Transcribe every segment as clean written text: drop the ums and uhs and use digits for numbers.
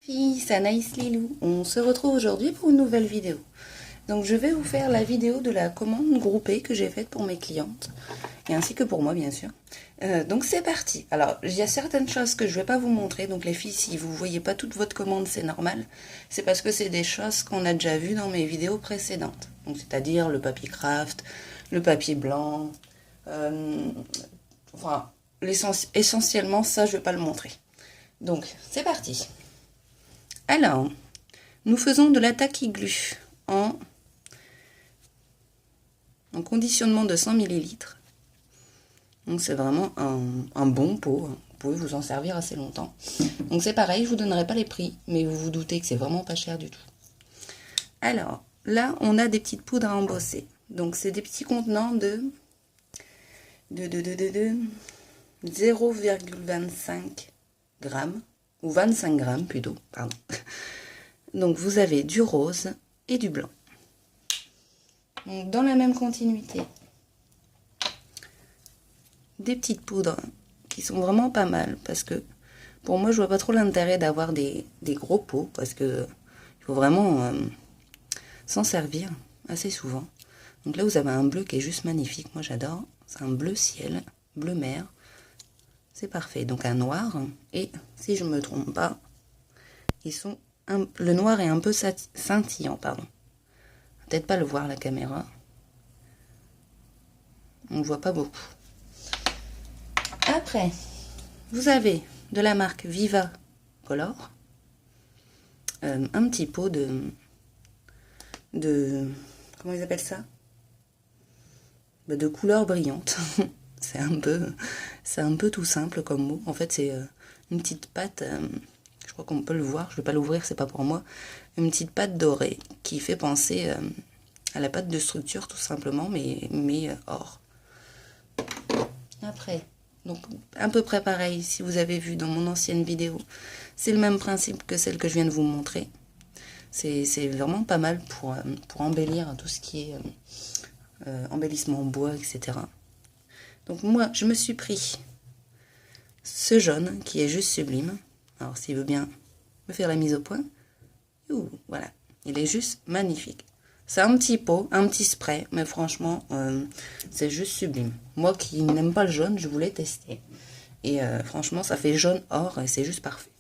filles, c'est Anaïs Lilou. On se retrouve aujourd'hui pour une nouvelle vidéo. Donc je vais vous faire la vidéo de la commande groupée que j'ai faite pour mes clientes, et ainsi que pour moi bien sûr. Donc c'est parti. Alors il y a certaines choses que je ne vais pas vous montrer, donc les filles, si vous ne voyez pas toute votre commande, c'est normal. C'est parce que c'est des choses qu'on a déjà vues dans mes vidéos précédentes. Donc c'est-à-dire le papier craft, le papier blanc, enfin essentiellement ça je ne vais pas le montrer. Donc c'est parti. Alors, nous faisons de la taquiglu en conditionnement de 100 ml. Donc c'est vraiment un bon pot, vous pouvez vous en servir assez longtemps. Donc c'est pareil, je ne vous donnerai pas les prix, mais vous vous doutez que c'est vraiment pas cher du tout. Alors, là on a des petites poudres à embosser. Donc c'est des petits contenants de 0,25 grammes, ou 25 grammes plutôt, pardon. Donc vous avez du rose et du blanc. Donc dans la même continuité, des petites poudres qui sont vraiment pas mal, parce que pour moi je vois pas trop l'intérêt d'avoir des gros pots, parce que il faut vraiment s'en servir assez souvent. Donc là vous avez un bleu qui est juste magnifique, moi j'adore, c'est un bleu ciel, bleu mer, c'est parfait. Donc un noir, et si je me trompe pas, ils sont le noir est un peu scintillant, pardon. Peut-être pas le voir la caméra. On ne voit pas beaucoup. Après, vous avez de la marque Viva Color, un petit pot de comment ils appellent ça, de couleur brillante. c'est un peu tout simple comme mot. En fait, c'est une petite pâte. Je crois qu'on peut le voir, je ne vais pas l'ouvrir, c'est pas pour moi. Une petite pâte dorée qui fait penser à la pâte de structure tout simplement, mais or. Après, donc à peu près pareil, si vous avez vu dans mon ancienne vidéo, c'est le même principe que celle que je viens de vous montrer. C'est vraiment pas mal pour embellir tout ce qui est embellissement en bois, etc. Donc moi, je me suis pris ce jaune qui est juste sublime. Alors, s'il veut bien me faire la mise au point. Voilà, il est juste magnifique. C'est un petit pot, un petit spray, mais franchement, c'est juste sublime. Moi qui n'aime pas le jaune, je voulais tester. Et franchement, ça fait jaune or et c'est juste parfait.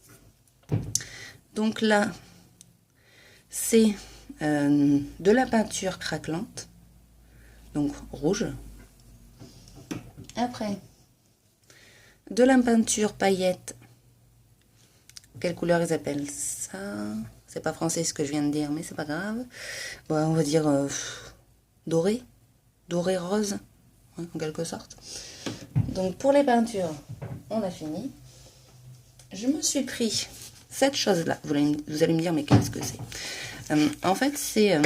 Donc là, c'est de la peinture craquelante, donc rouge. Après, de la peinture paillette. Quelle couleur ils appellent ça? C'est pas français ce que je viens de dire, mais c'est pas grave. Bon, on va dire doré. Doré rose, hein, en quelque sorte. Donc pour les peintures, on a fini. Je me suis pris cette chose-là. Vous allez me dire, mais qu'est-ce que c'est? En fait, c'est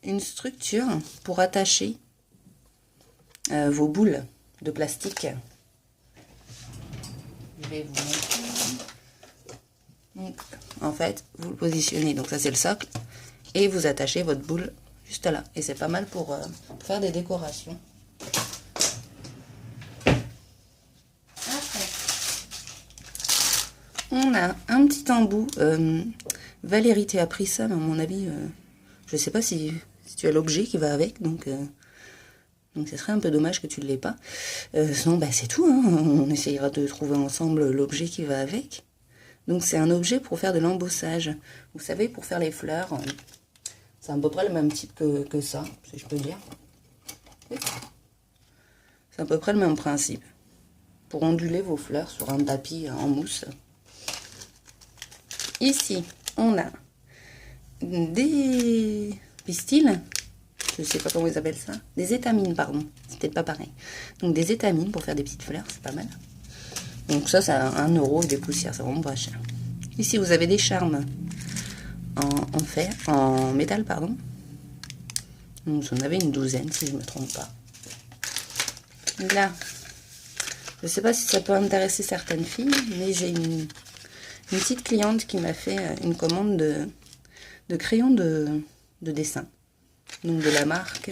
une structure pour attacher vos boules de plastique. Je vais vous montrer. Donc, en fait, vous le positionnez, donc ça c'est le socle, et vous attachez votre boule juste là. Et c'est pas mal pour faire des décorations. Après, on a un petit embout. Valérie, tu as pris ça, mais à mon avis, je sais pas si tu as l'objet qui va avec, donc ce serait un peu dommage que tu ne l'aies pas. Sinon, bah, c'est tout, hein. On essayera de trouver ensemble l'objet qui va avec. Donc c'est un objet pour faire de l'embossage. Vous savez, pour faire les fleurs, c'est à peu près le même type que ça, si je peux dire. C'est à peu près le même principe. Pour onduler vos fleurs sur un tapis en mousse. Ici, on a des pistils. Je ne sais pas comment ils appellent ça. Des étamines, pardon. C'est peut-être pas pareil. Donc des étamines pour faire des petites fleurs, c'est pas mal. Donc ça, c'est 1 € et des poussières, c'est vraiment pas cher. Ici, vous avez des charmes en métal, pardon. Donc, vous en avez une douzaine, si je ne me trompe pas. Là, je ne sais pas si ça peut intéresser certaines filles, mais j'ai une petite cliente qui m'a fait une commande de crayons de dessin. Donc de la marque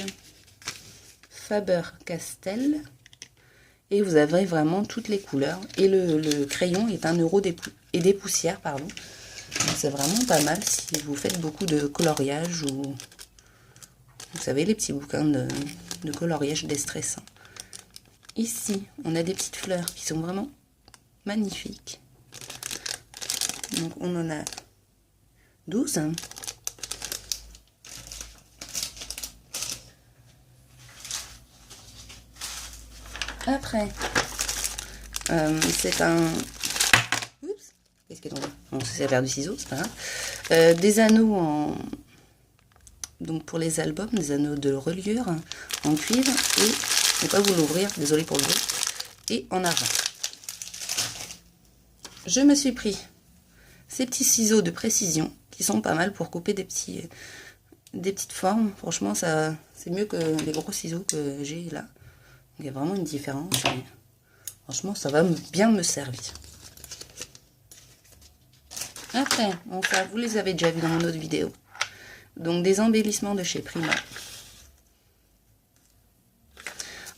Faber-Castell. Et vous avez vraiment toutes les couleurs. Et le crayon est 1 € et des poussières, pardon. C'est vraiment pas mal si vous faites beaucoup de coloriage ou, vous savez, les petits bouquins de coloriage déstressant. Ici, on a des petites fleurs qui sont vraiment magnifiques. Donc, on en a 12. Après, c'est un... Oups, qu'est-ce qui est tombé? Bon, c'est faire du ciseau, c'est pas grave. Des anneaux en... Donc pour les albums, des anneaux de reliure en cuivre et... Je ne vais pas vous l'ouvrir, désolé pour le bruit. Et en argent. Je me suis pris ces petits ciseaux de précision qui sont pas mal pour couper des petites formes. Franchement, ça c'est mieux que les gros ciseaux que j'ai là. Il y a vraiment une différence. Et franchement, ça va bien me servir. Après, enfin, vous les avez déjà vus dans mon autre vidéo. Donc des embellissements de chez Prima.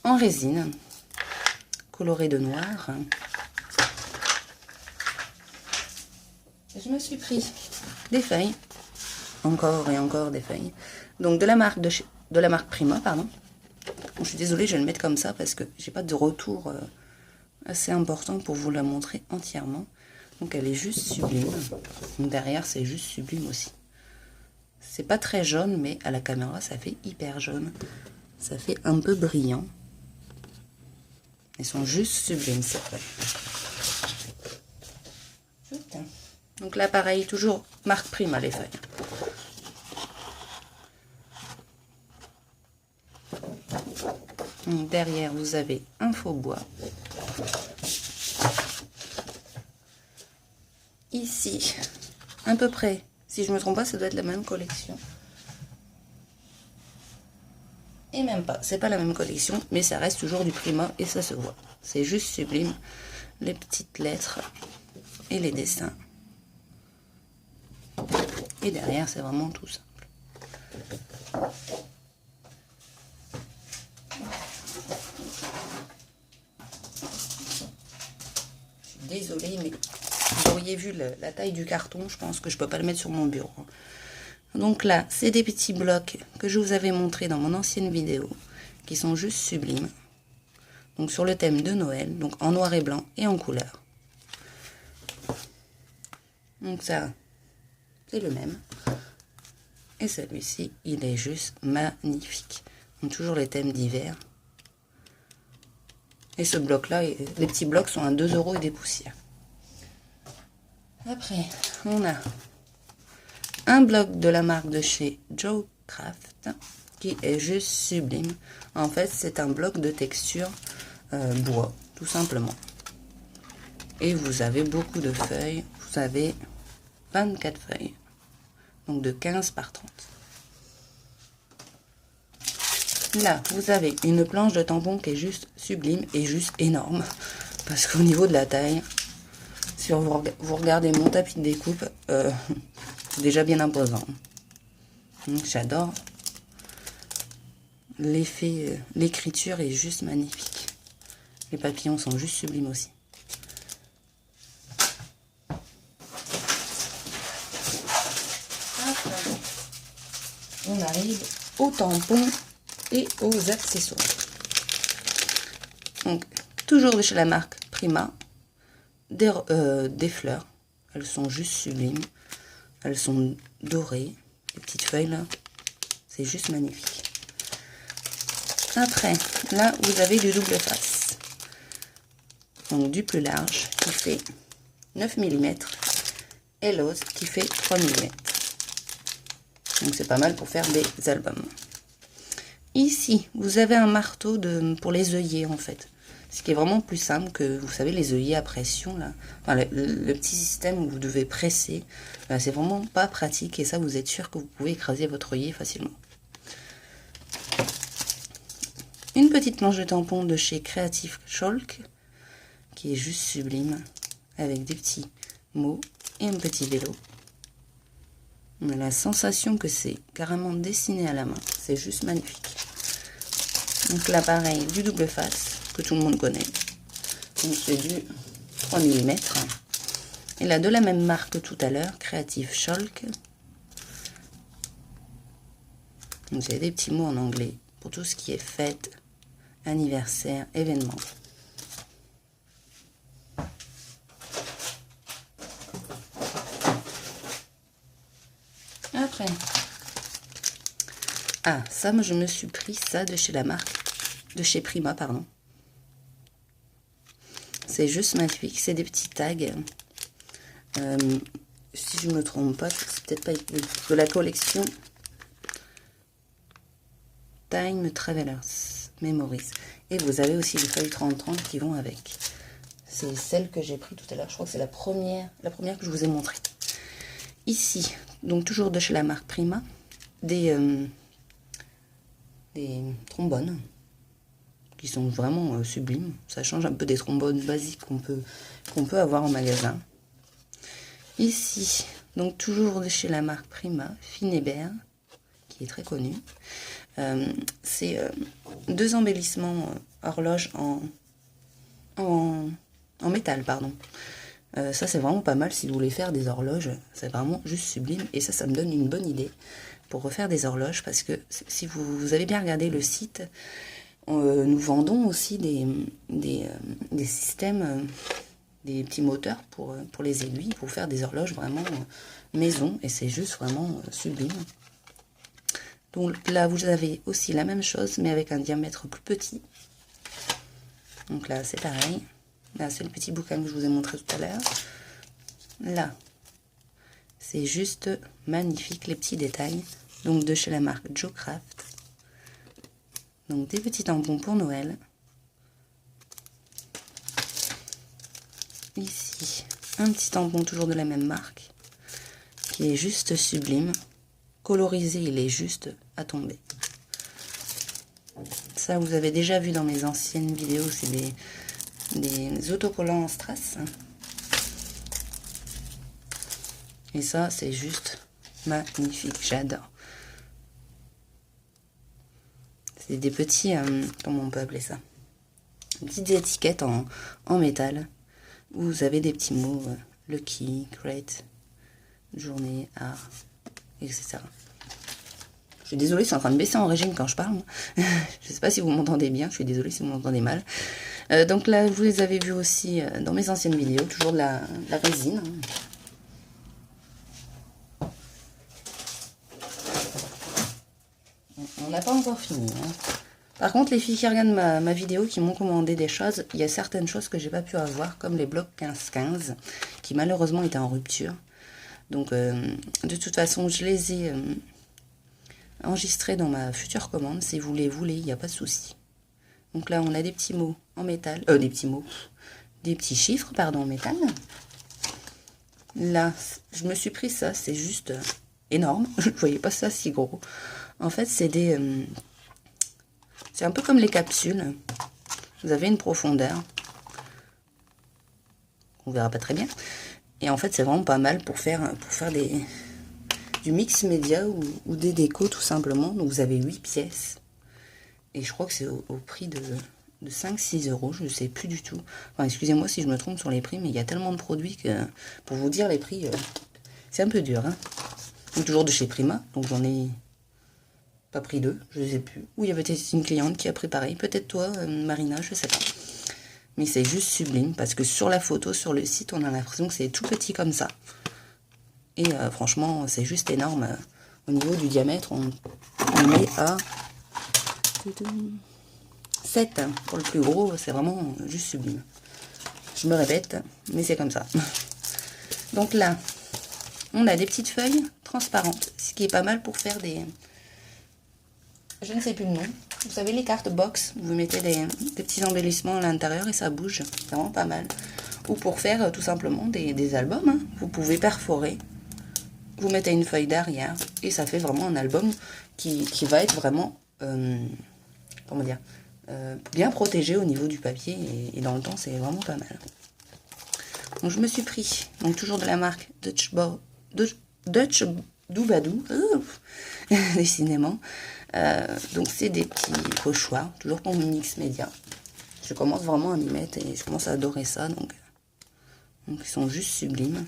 En résine, coloré de noir. Je me suis pris des feuilles, encore et encore des feuilles, donc de la marque Prima, pardon. Je suis désolée, je vais le mettre comme ça parce que j'ai pas de retour assez important pour vous la montrer entièrement. Donc elle est juste sublime. Donc derrière, c'est juste sublime aussi. C'est pas très jaune, mais à la caméra, ça fait hyper jaune. Ça fait un peu brillant. Elles sont juste sublimes, ces feuilles. Donc là, pareil, toujours marque Prima, les feuilles. Donc derrière, vous avez un faux bois. Ici, à peu près, si je ne me trompe pas, ça doit être la même collection. Et même pas, c'est pas la même collection, mais ça reste toujours du Prima et ça se voit. C'est juste sublime, les petites lettres et les dessins. Et derrière, c'est vraiment tout simple. Je suis désolée, mais vous auriez vu la taille du carton, je pense que je peux pas le mettre sur mon bureau. Donc là, c'est des petits blocs que je vous avais montrés dans mon ancienne vidéo, qui sont juste sublimes. Donc sur le thème de Noël, donc en noir et blanc et en couleur. Donc ça, c'est le même. Et celui-ci, il est juste magnifique. Donc toujours les thèmes d'hiver. Et ce bloc-là, les petits blocs sont à 2 € et des poussières. Après, on a un bloc de la marque de chez Joe Craft qui est juste sublime. En fait, c'est un bloc de texture bois, tout simplement. Et vous avez beaucoup de feuilles. Vous avez 24 feuilles. Donc de 15 par 30. Là, vous avez une planche de tampon qui est juste sublime et juste énorme. Parce qu'au niveau de la taille, si vous regardez mon tapis de découpe, c'est déjà bien imposant. J'adore. L'effet, l'écriture est juste magnifique. Les papillons sont juste sublimes aussi. On arrive aux tampons et aux accessoires. Donc, toujours de chez la marque Prima, des fleurs. Elles sont juste sublimes. Elles sont dorées. Les petites feuilles là, c'est juste magnifique. Après, là, vous avez du double face. Donc, du plus large qui fait 9 mm et l'autre qui fait 3 mm. Donc c'est pas mal pour faire des albums. Ici, vous avez un marteau pour les œillets en fait. Ce qui est vraiment plus simple que, vous savez, les œillets à pression là. Enfin, le petit système où vous devez presser, c'est vraiment pas pratique et ça vous êtes sûr que vous pouvez écraser votre œillet facilement. Une petite planche de tampon de chez Creative Chalk qui est juste sublime avec des petits mots et un petit vélo. On a la sensation que c'est carrément dessiné à la main. C'est juste magnifique. Donc là, pareil, du double face, que tout le monde connaît. Donc c'est du 3 mm. Et là, de la même marque que tout à l'heure, Creative Chalk. Donc, j'ai des petits mots en anglais pour tout ce qui est fête, anniversaire, événement. Après, ah, ça, moi, je me suis pris ça de chez la marque, de chez Prima, pardon. C'est juste magnifique, c'est des petits tags. Si je ne me trompe pas, c'est peut-être pas de la collection Time Travelers Memories. Et vous avez aussi les feuilles 30-30 qui vont avec. C'est celle que j'ai pris tout à l'heure. Je crois que c'est la première que je vous ai montrée. Ici, donc toujours de chez la marque Prima, des trombones qui sont vraiment sublimes. Ça change un peu des trombones basiques qu'on peut avoir en magasin. Ici, donc toujours de chez la marque Prima, Finébert, qui est très connu. C'est 2 embellissements horloges en métal, pardon. Ça, c'est vraiment pas mal si vous voulez faire des horloges. C'est vraiment juste sublime. Et ça me donne une bonne idée pour refaire des horloges. Parce que si vous avez bien regardé le site, nous vendons aussi des systèmes, des petits moteurs pour les aiguilles, pour faire des horloges vraiment maison. Et c'est juste vraiment sublime. Donc là, vous avez aussi la même chose, mais avec un diamètre plus petit. Donc là, c'est pareil. Là, c'est le petit bouquin que je vous ai montré tout à l'heure. Là, c'est juste magnifique, les petits détails. Donc de chez la marque Joe Craft. Donc des petits tampons pour Noël. Ici, un petit tampon toujours de la même marque, qui est juste sublime. Colorisé, il est juste à tomber. Ça, vous avez déjà vu dans mes anciennes vidéos, c'est des autocollants en strass. Et ça, c'est juste magnifique, j'adore. C'est des petits, comment on peut appeler ça? Des petites étiquettes en métal, où vous avez des petits mots, lucky, great, journée, art, etc. Je suis désolée, c'est en train de baisser en régime quand je parle. Je ne sais pas si vous m'entendez bien, je suis désolée si vous m'entendez mal. Donc là, vous les avez vus aussi dans mes anciennes vidéos, toujours de la résine. On n'a pas encore fini. Par contre, les filles qui regardent ma vidéo, qui m'ont commandé des choses, il y a certaines choses que j'ai pas pu avoir, comme les blocs 15-15, qui malheureusement étaient en rupture. Donc, de toute façon, je les ai enregistrés dans ma future commande. Si vous les voulez, il n'y a pas de souci. Donc là, on a des petits mots en métal. Des petits chiffres, pardon, en métal. Là, je me suis pris ça. C'est juste énorme. Je ne voyais pas ça si gros. En fait, c'est c'est un peu comme les capsules. Vous avez une profondeur. On verra pas très bien. Et en fait, c'est vraiment pas mal pour faire du mix média ou des décos, tout simplement. Donc, vous avez 8 pièces. Et je crois que c'est au prix de 5-6 euros. Je ne sais plus du tout. Enfin, excusez-moi si je me trompe sur les prix, mais il y a tellement de produits que pour vous dire les prix, c'est un peu dur. Donc, toujours de chez Prima. Donc, j'en ai pas pris 2. Je ne sais plus. Ou il y avait peut-être une cliente qui a pris pareil. Peut-être toi, Marina, je ne sais pas. Mais c'est juste sublime parce que sur la photo, sur le site, on a l'impression que c'est tout petit comme ça. Et franchement, c'est juste énorme. Au niveau du diamètre, on est à 7. Pour le plus gros, c'est vraiment juste sublime. Je me répète, mais c'est comme ça. Donc là, on a des petites feuilles transparentes, ce qui est pas mal pour faire des... Je ne sais plus le nom. Vous savez, les cartes box, vous mettez des petits embellissements à l'intérieur et ça bouge. C'est vraiment pas mal. Ou pour faire tout simplement des albums. Vous pouvez perforer. Vous mettez une feuille derrière et ça fait vraiment un album qui va être vraiment, comment dire, bien protégé au niveau du papier et dans le temps, c'est vraiment pas mal. Donc, je me suis pris, donc toujours de la marque Dutch Doubadou, décidément. Donc c'est des petits pochoirs, toujours pour mon mix média. Je commence vraiment à m'y mettre et je commence à adorer ça. Donc Donc, ils sont juste sublimes.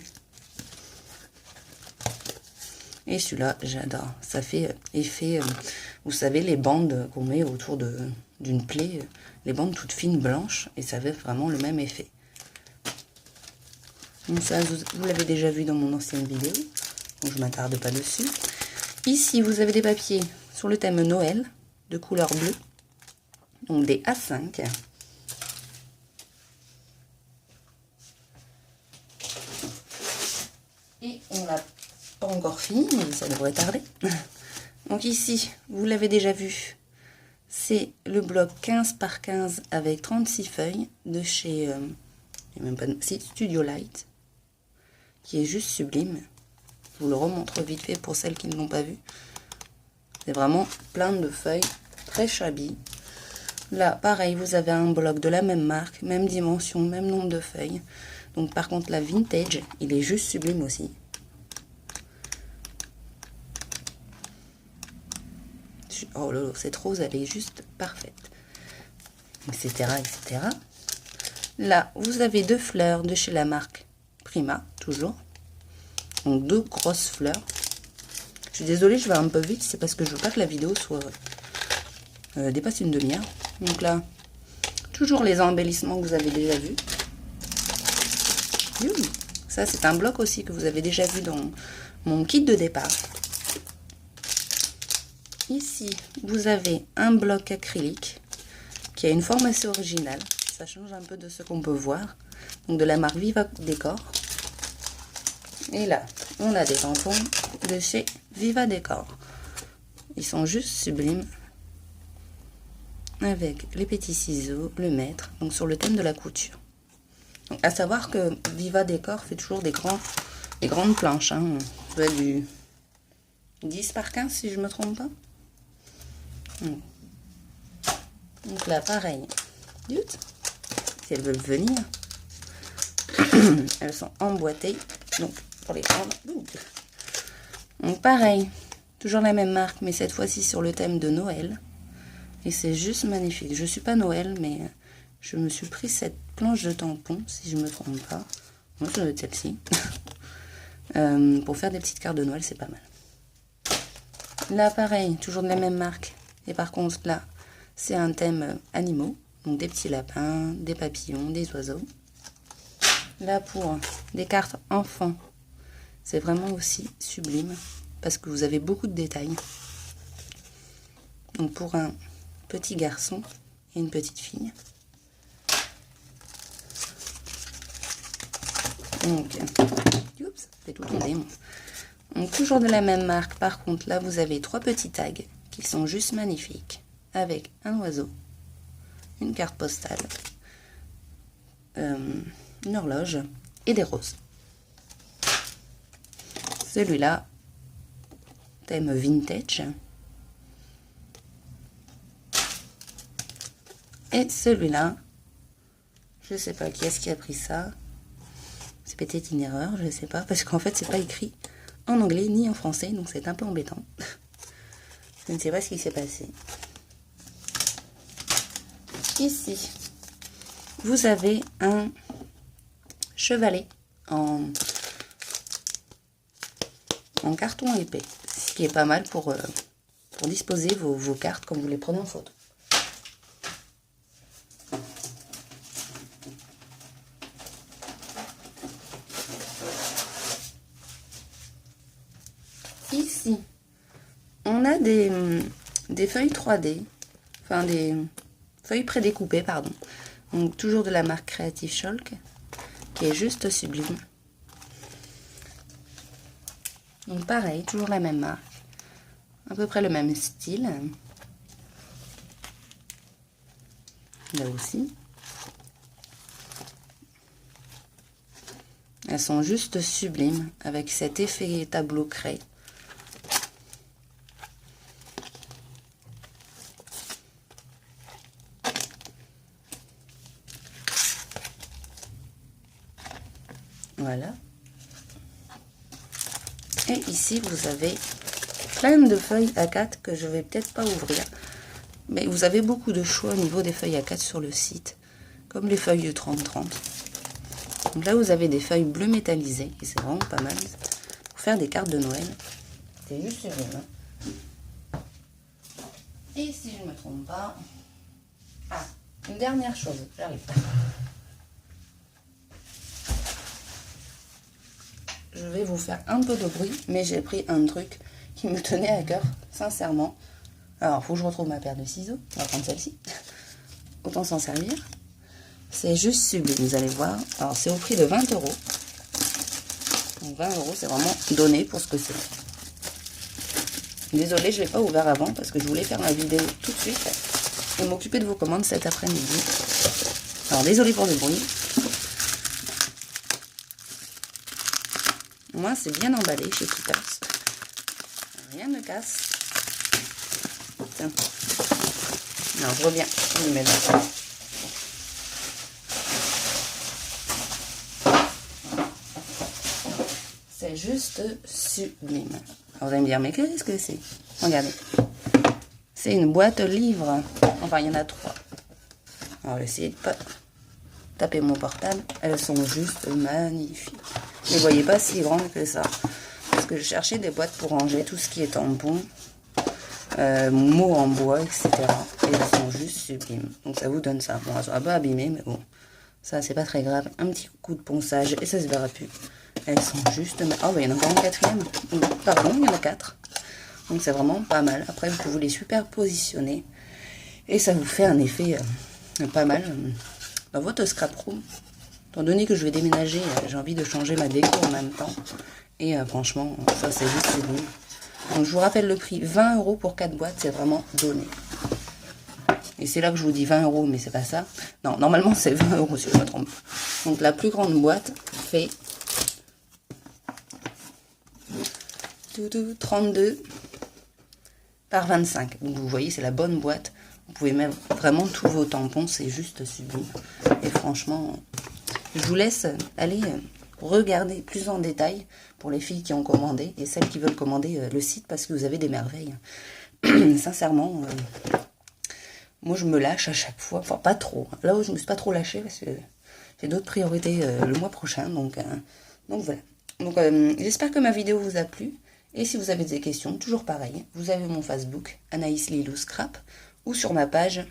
Et celui-là, j'adore. Ça fait effet, vous savez, les bandes qu'on met autour d'une plaie, les bandes toutes fines blanches, et ça fait vraiment le même effet. Donc ça, vous l'avez déjà vu dans mon ancienne vidéo, donc je ne m'attarde pas dessus. Ici, vous avez des papiers sur le thème Noël, de couleur bleue, donc des A5. Et on l'a pas encore fini, mais ça devrait tarder. Donc ici, vous l'avez déjà vu, c'est le bloc 15 par 15 avec 36 feuilles de chez même pas, Studio Light, qui est juste sublime. Je vous le remontre vite fait pour celles qui ne l'ont pas vu. C'est vraiment plein de feuilles, très shabby. Là, pareil, vous avez un bloc de la même marque, même dimension, même nombre de feuilles. Donc par contre, la vintage, il est juste sublime aussi. Oh là là, cette rose, elle est juste parfaite. Etc, etc. Là, vous avez deux fleurs de chez la marque Prima, toujours. Donc deux grosses fleurs. Je suis désolée, je vais un peu vite, c'est parce que je veux pas que la vidéo soit dépasse une demi-heure. Donc là, toujours les embellissements que vous avez déjà vus. Ça, c'est un bloc aussi que vous avez déjà vu dans mon kit de départ. Ici, vous avez un bloc acrylique qui a une forme assez originale. Ça change un peu de ce qu'on peut voir. Donc de la marque Viva Décor. Et là, on a des tampons de chez Viva Décor. Ils sont juste sublimes. Avec les petits ciseaux, le mètre, donc sur le thème de la couture. Donc, à savoir que Viva Décor fait toujours des grandes planches. Hein. Ça doit être du 10 par 15 si je ne me trompe pas. Donc là, pareil. Si elles veulent venir, elles sont emboîtées. Donc, pour les prendre. Donc, pareil. Toujours la même marque, mais cette fois-ci sur le thème de Noël. Et c'est juste magnifique. Je suis pas Noël, mais je me suis pris cette planche de tampon, si je me trompe pas. Moi, ça doit être celle-ci. Pour faire des petites cartes de Noël, c'est pas mal. Là, pareil, toujours de la même marque. Et par contre, là, c'est un thème animaux. Donc, des petits lapins, des papillons, des oiseaux. Là, pour des cartes enfants, c'est vraiment aussi sublime. Parce que vous avez beaucoup de détails. Donc, pour un petit garçon et une petite fille. Donc, oups, c'est tout tombé. Donc, toujours de la même marque. Par contre, là, vous avez trois petits tags qui sont juste magnifiques. Avec un oiseau, une carte postale, une horloge et des roses. Celui-là, thème vintage. Et celui-là, je sais pas qui est-ce qui a pris ça. C'est peut-être une erreur, je sais pas, parce qu'en fait, c'est pas écrit en anglais ni en français, donc c'est un peu embêtant. Je ne sais pas ce qui s'est passé. Ici, vous avez un chevalet en carton épais, ce qui est pas mal pour disposer vos cartes quand vous les prenez en photo. Ici, on a des feuilles 3D, enfin des feuilles prédécoupées, pardon. Donc toujours de la marque Creative Shulk, qui est juste sublime. Donc pareil, toujours la même marque, à peu près le même style. Là aussi. Elles sont juste sublimes, avec cet effet tableau craie. Voilà. Et ici, vous avez plein de feuilles A4 que je vais peut-être pas ouvrir. Mais vous avez beaucoup de choix au niveau des feuilles A4 sur le site. Comme les feuilles de 30-30. Donc là, vous avez des feuilles bleues métallisées, et c'est vraiment pas mal pour faire des cartes de Noël. C'est juste sublime. Et si je ne me trompe pas... Ah, une dernière chose, j'arrive. Je vais vous faire un peu de bruit, mais j'ai pris un truc qui me tenait à cœur, sincèrement. Alors, il faut que je retrouve ma paire de ciseaux. On va prendre celle-ci. Autant s'en servir. C'est juste sublime, vous allez voir. Alors, c'est au prix de 20 euros. Donc, 20 euros, c'est vraiment donné pour ce que c'est. Désolée, je ne l'ai pas ouvert avant parce que je voulais faire ma vidéo tout de suite et m'occuper de vos commandes cet après-midi. Alors, désolée pour le bruit. Moi, c'est bien emballé chez Keepers. Rien ne casse. Tiens. Alors, je reviens. Je le mets là. C'est juste sublime. Alors, vous allez me dire, mais qu'est-ce que c'est? Regardez. C'est une boîte livre. Enfin, il y en a 3. Alors, je vais essayer de pas taper mon portable. Elles sont juste magnifiques. Ne les voyez pas si grandes que ça. Parce que je cherchais des boîtes pour ranger tout ce qui est tampon, mots en bois, etc. Et elles sont juste sublimes. Donc, ça vous donne ça. Bon, elles sont un peu abîmées, mais bon. Ça, c'est pas très grave. Un petit coup de ponçage et ça se verra plus. Elles sont juste... Oh, bah, il y en a encore une quatrième. Pardon, il y en a 4. Donc, c'est vraiment pas mal. Après, vous pouvez les superpositionner. Et ça vous fait un effet pas mal dans votre scrap room. Étant donné que je vais déménager, j'ai envie de changer ma déco en même temps. Et franchement, ça, c'est juste sublime. Donc, je vous rappelle le prix. 20 euros pour 4 boîtes, c'est vraiment donné. Et c'est là que je vous dis 20 euros, mais c'est pas ça. Non, normalement, c'est 20 euros si je me trompe. Donc, la plus grande boîte fait 32 par 25. Donc, vous voyez, c'est la bonne boîte. Vous pouvez mettre vraiment tous vos tampons. C'est juste sublime. Et franchement, je vous laisse aller regarder plus en détail pour les filles qui ont commandé et celles qui veulent commander le site parce que vous avez des merveilles. Sincèrement... moi, je me lâche à chaque fois. Enfin, pas trop. Là où je me suis pas trop lâchée parce que j'ai d'autres priorités le mois prochain. Donc voilà. Donc, j'espère que ma vidéo vous a plu. Et si vous avez des questions, toujours pareil. Vous avez mon Facebook, Anaïs Lilou Scrap. Ou sur ma page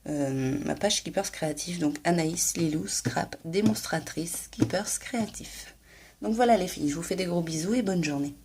Keepers Créatif. Donc, Anaïs Lilou Scrap, démonstratrice Keepers Créatif. Donc voilà les filles. Je vous fais des gros bisous et bonne journée.